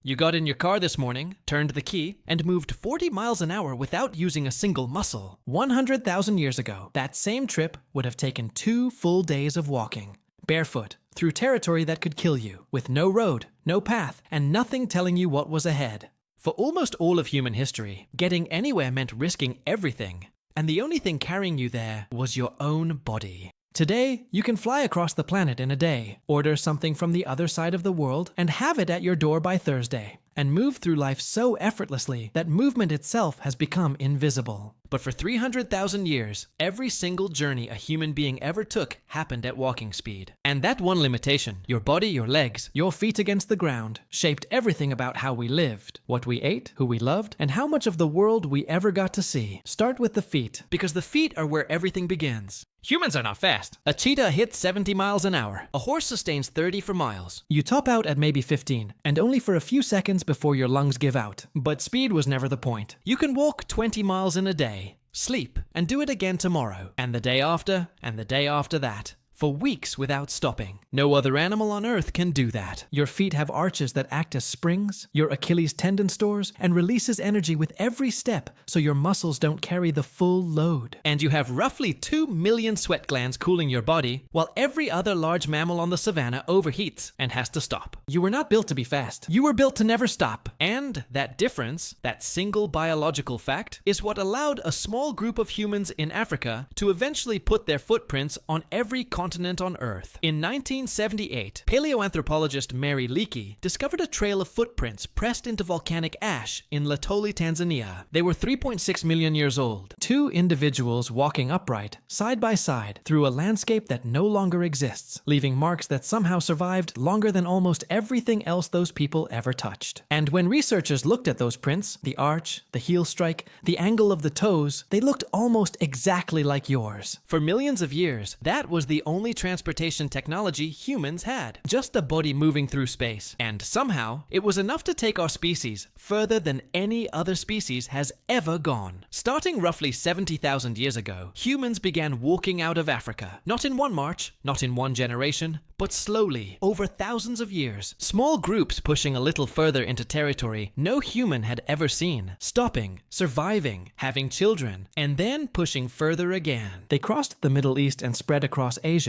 You got in your car this morning, turned the key, and moved 40 miles an hour without using a single muscle. 100,000 years ago, that same trip would have taken 2 full days of walking, barefoot, through territory that could kill you, with no road, no path, and nothing telling you what was ahead. For almost all of human history, getting anywhere meant risking everything, and the only thing carrying you there was your own body. Today, you can fly across the planet in a day, order something from the other side of the world, and have it at your door by Thursday, and move through life so effortlessly that movement itself has become invisible. But for 300,000 years, every single journey a human being ever took happened at walking speed. And that one limitation, your body, your legs, your feet against the ground, shaped everything about how we lived, what we ate, who we loved, and how much of the world we ever got to see. Start with the feet, because the feet are where everything begins. Humans are not fast. A cheetah hits 70 miles an hour. A horse sustains 30 for miles. You top out at maybe 15, and only for a few seconds before your lungs give out. But speed was never the point. You can walk 20 miles in a day, sleep, and do it again tomorrow, and the day after, and the day after that. For weeks without stopping. No other animal on Earth can do that. Your feet have arches that act as springs, your Achilles tendon stores, and releases energy with every step so your muscles don't carry the full load. And you have roughly 2 million sweat glands cooling your body, while every other large mammal on the savannah overheats and has to stop. You were not built to be fast. You were built to never stop. And that difference, that single biological fact, is what allowed a small group of humans in Africa to eventually put their footprints on every continent on Earth. In 1978, paleoanthropologist Mary Leakey discovered a trail of footprints pressed into volcanic ash in Laetoli, Tanzania. They were 3.6 million years old. 2 individuals walking upright, side by side, through a landscape that no longer exists, leaving marks that somehow survived longer than almost everything else those people ever touched. And when researchers looked at those prints, the arch, the heel strike, the angle of the toes, they looked almost exactly like yours. For millions of years, that was the only transportation technology humans had. Just a body moving through space. And somehow, it was enough to take our species further than any other species has ever gone. Starting roughly 70,000 years ago, humans began walking out of Africa. Not in one march, not in one generation, but slowly, over thousands of years. Small groups pushing a little further into territory no human had ever seen. Stopping, surviving, having children, and then pushing further again. They crossed the Middle East and spread across Asia.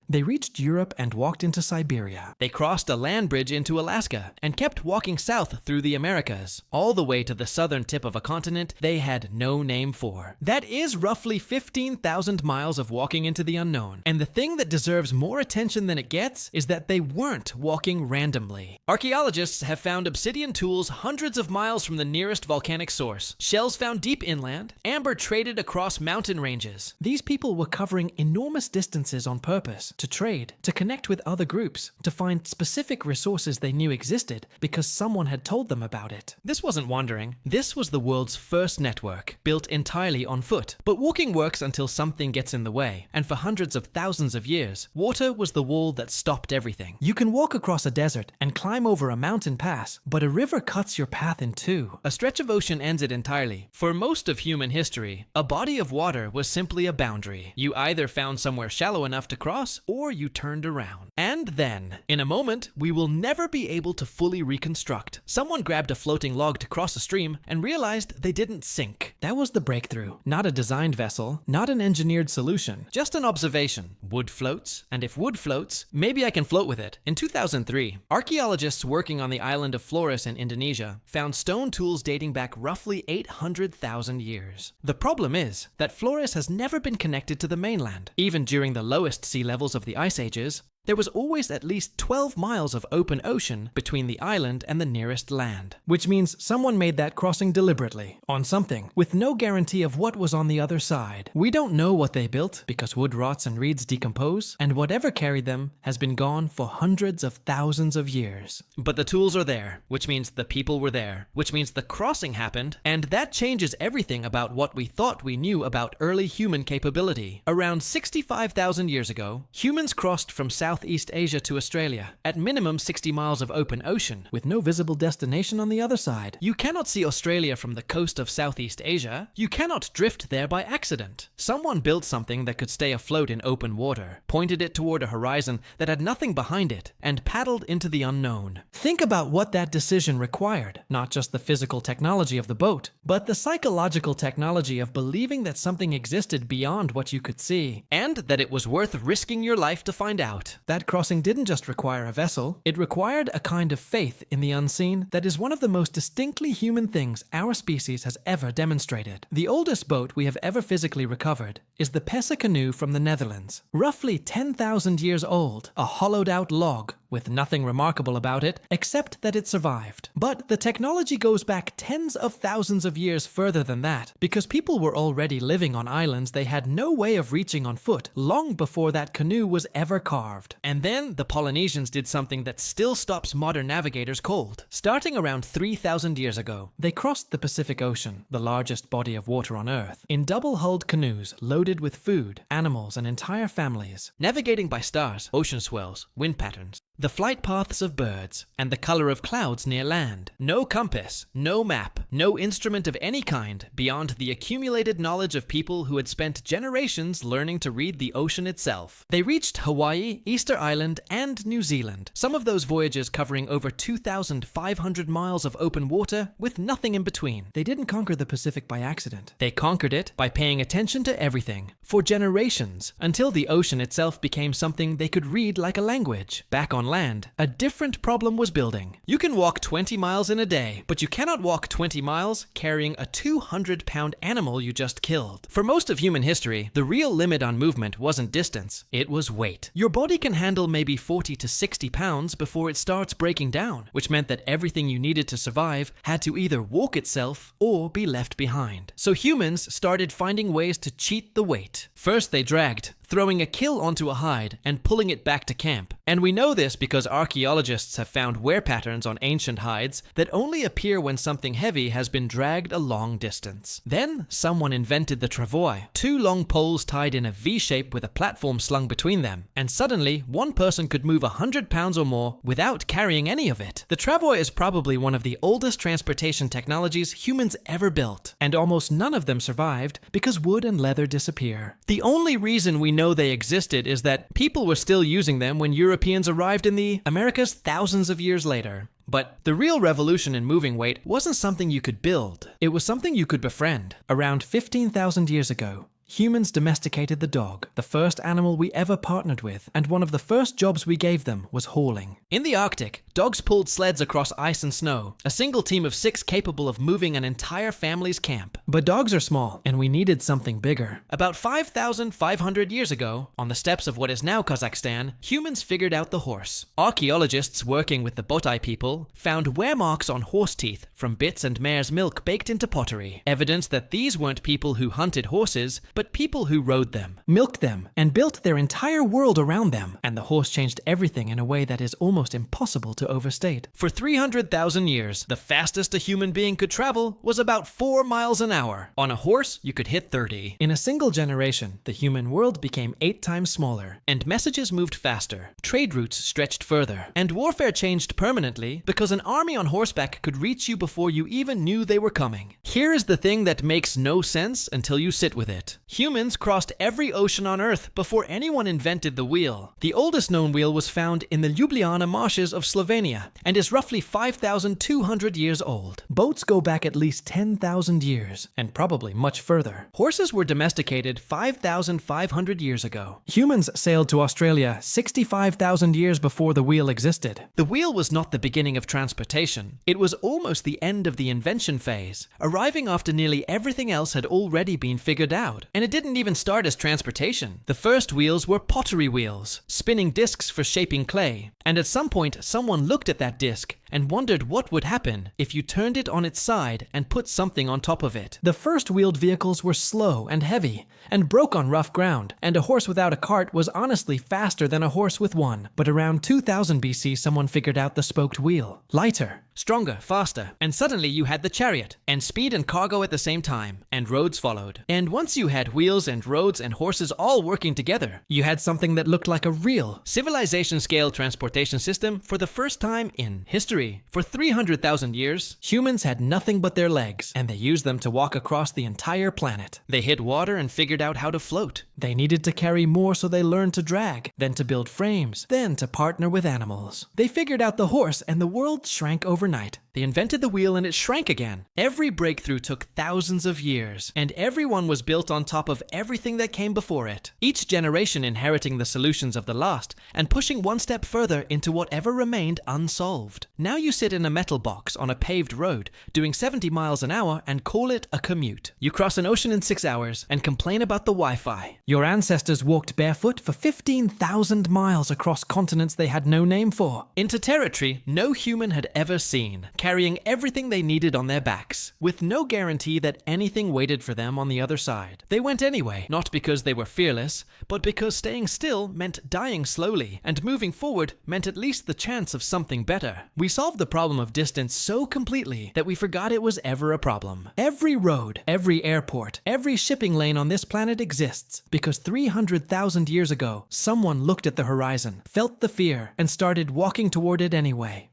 They reached Europe and walked into Siberia. They crossed a land bridge into Alaska and kept walking south through the Americas, all the way to the southern tip of a continent they had no name for. That is roughly 15,000 miles of walking into the unknown. And the thing that deserves more attention than it gets is that they weren't walking randomly. Archaeologists have found obsidian tools hundreds of miles from the nearest volcanic source, shells found deep inland, amber traded across mountain ranges. These people were covering enormous distances on purpose, to trade, to connect with other groups, to find specific resources they knew existed because someone had told them about it. This wasn't wandering. This was the world's first network, built entirely on foot. But walking works until something gets in the way, and for hundreds of thousands of years, water was the wall that stopped everything. You can walk across a desert and climb over a mountain pass, but a river cuts your path in two. A stretch of ocean ends it entirely. For most of human history, a body of water was simply a boundary. You either found somewhere shallow enough to cross, or you turned around. And then, in a moment we will never be able to fully reconstruct, someone grabbed a floating log to cross a stream and realized they didn't sink. That was the breakthrough. Not a designed vessel, not an engineered solution, just an observation. Wood floats, and if wood floats, maybe I can float with it. In 2003, archaeologists working on the island of Flores in Indonesia found stone tools dating back roughly 800,000 years. The problem is that Flores has never been connected to the mainland. Even during the lowest sea levels of the Ice Ages, there was always at least 12 miles of open ocean between the island and the nearest land. Which means someone made that crossing deliberately, on something, with no guarantee of what was on the other side. We don't know what they built, because wood rots and reeds decompose, and whatever carried them has been gone for hundreds of thousands of years. But the tools are there, which means the people were there, which means the crossing happened, and that changes everything about what we thought we knew about early human capability. Around 65,000 years ago, humans crossed from South Southeast Asia to Australia, at minimum 60 miles of open ocean, with no visible destination on the other side. You cannot see Australia from the coast of Southeast Asia. You cannot drift there by accident. Someone built something that could stay afloat in open water, pointed it toward a horizon that had nothing behind it, and paddled into the unknown. Think about what that decision required. Not just the physical technology of the boat, but the psychological technology of believing that something existed beyond what you could see, and that it was worth risking your life to find out. That crossing didn't just require a vessel, it required a kind of faith in the unseen that is one of the most distinctly human things our species has ever demonstrated. The oldest boat we have ever physically recovered is the Pessa canoe from the Netherlands. Roughly 10,000 years old, a hollowed-out log with nothing remarkable about it except that it survived. But the technology goes back tens of thousands of years further than that, because people were already living on islands they had no way of reaching on foot long before that canoe was ever carved. And then the Polynesians did something that still stops modern navigators cold. Starting around 3,000 years ago, they crossed the Pacific Ocean, the largest body of water on Earth, in double-hulled canoes loaded with food, animals, and entire families, navigating by stars, ocean swells, wind patterns, the flight paths of birds, and the color of clouds near land. No compass, no map, no instrument of any kind beyond the accumulated knowledge of people who had spent generations learning to read the ocean itself. They reached Hawaii, Easter Island, and New Zealand, some of those voyages covering over 2,500 miles of open water with nothing in between. They didn't conquer the Pacific by accident. They conquered it by paying attention to everything, for generations, until the ocean itself became something they could read like a language. Back on land, a different problem was building. You can walk 20 miles in a day, but you cannot walk 20 miles carrying a 200-pound animal you just killed. For most of human history, the real limit on movement wasn't distance, it was weight. Your body can handle maybe 40 to 60 pounds before it starts breaking down, which meant that everything you needed to survive had to either walk itself or be left behind. So humans started finding ways to cheat the weight. First they dragged, throwing a kill onto a hide and pulling it back to camp. And we know this because archaeologists have found wear patterns on ancient hides that only appear when something heavy has been dragged a long distance. Then someone invented the travois, two long poles tied in a V shape with a platform slung between them, and suddenly one person could move 100 pounds or more without carrying any of it. The travois is probably one of the oldest transportation technologies humans ever built, and almost none of them survived because wood and leather disappear. The only reason we know they existed is that people were still using them when Europeans arrived in the Americas thousands of years later. But the real revolution in moving weight wasn't something you could build. It was something you could befriend. Around 15,000 years ago, humans domesticated the dog, the first animal we ever partnered with, and one of the first jobs we gave them was hauling. In the Arctic, dogs pulled sleds across ice and snow, a single team of 6 capable of moving an entire family's camp. But dogs are small, and we needed something bigger. About 5,500 years ago, on the steppes of what is now Kazakhstan, humans figured out the horse. Archaeologists working with the Botai people found wear marks on horse teeth from bits and mare's milk baked into pottery, evidence that these weren't people who hunted horses, but people who rode them, milked them, and built their entire world around them. And the horse changed everything in a way that is almost impossible to overstate. For 300,000 years, the fastest a human being could travel was about 4 miles an hour. On a horse, you could hit 30. In a single generation, the human world became 8 times smaller, and messages moved faster, trade routes stretched further, and warfare changed permanently because an army on horseback could reach you before you even knew they were coming. Here is the thing that makes no sense until you sit with it. Humans crossed every ocean on Earth before anyone invented the wheel. The oldest known wheel was found in the Ljubljana marshes of Slovenia and is roughly 5,200 years old. Boats go back at least 10,000 years, and probably much further. Horses were domesticated 5,500 years ago. Humans sailed to Australia 65,000 years before the wheel existed. The wheel was not the beginning of transportation. It was almost the end of the invention phase, arriving after nearly everything else had already been figured out. And it didn't even start as transportation. The first wheels were pottery wheels, spinning discs for shaping clay. And at some point, someone looked at that disc and wondered what would happen if you turned it on its side and put something on top of it. The first wheeled vehicles were slow and heavy, and broke on rough ground, and a horse without a cart was honestly faster than a horse with one. But around 2000 BC, someone figured out the spoked wheel. Lighter, stronger, faster, and suddenly you had the chariot, and speed and cargo at the same time, and roads followed. And once you had wheels and roads and horses all working together, you had something that looked like a real civilization-scale transportation system for the first time in history. For 300,000 years, humans had nothing but their legs, and they used them to walk across the entire planet. They hit water and figured out how to float. They needed to carry more, so they learned to drag, then to build frames, then to partner with animals. They figured out the horse, and the world shrank overnight. They invented the wheel and it shrank again. Every breakthrough took thousands of years, and everyone was built on top of everything that came before it. Each generation inheriting the solutions of the last and pushing one step further into whatever remained unsolved. Now you sit in a metal box on a paved road, doing 70 miles an hour and call it a commute. You cross an ocean in 6 hours and complain about the Wi-Fi. Your ancestors walked barefoot for 15,000 miles across continents they had no name for, into territory no human had ever seen, carrying everything they needed on their backs, with no guarantee that anything waited for them on the other side. They went anyway, not because they were fearless, but because staying still meant dying slowly, and moving forward meant at least the chance of something better. We solved the problem of distance so completely that we forgot it was ever a problem. Every road, every airport, every shipping lane on this planet exists because 300,000 years ago, someone looked at the horizon, felt the fear, and started walking toward it anyway.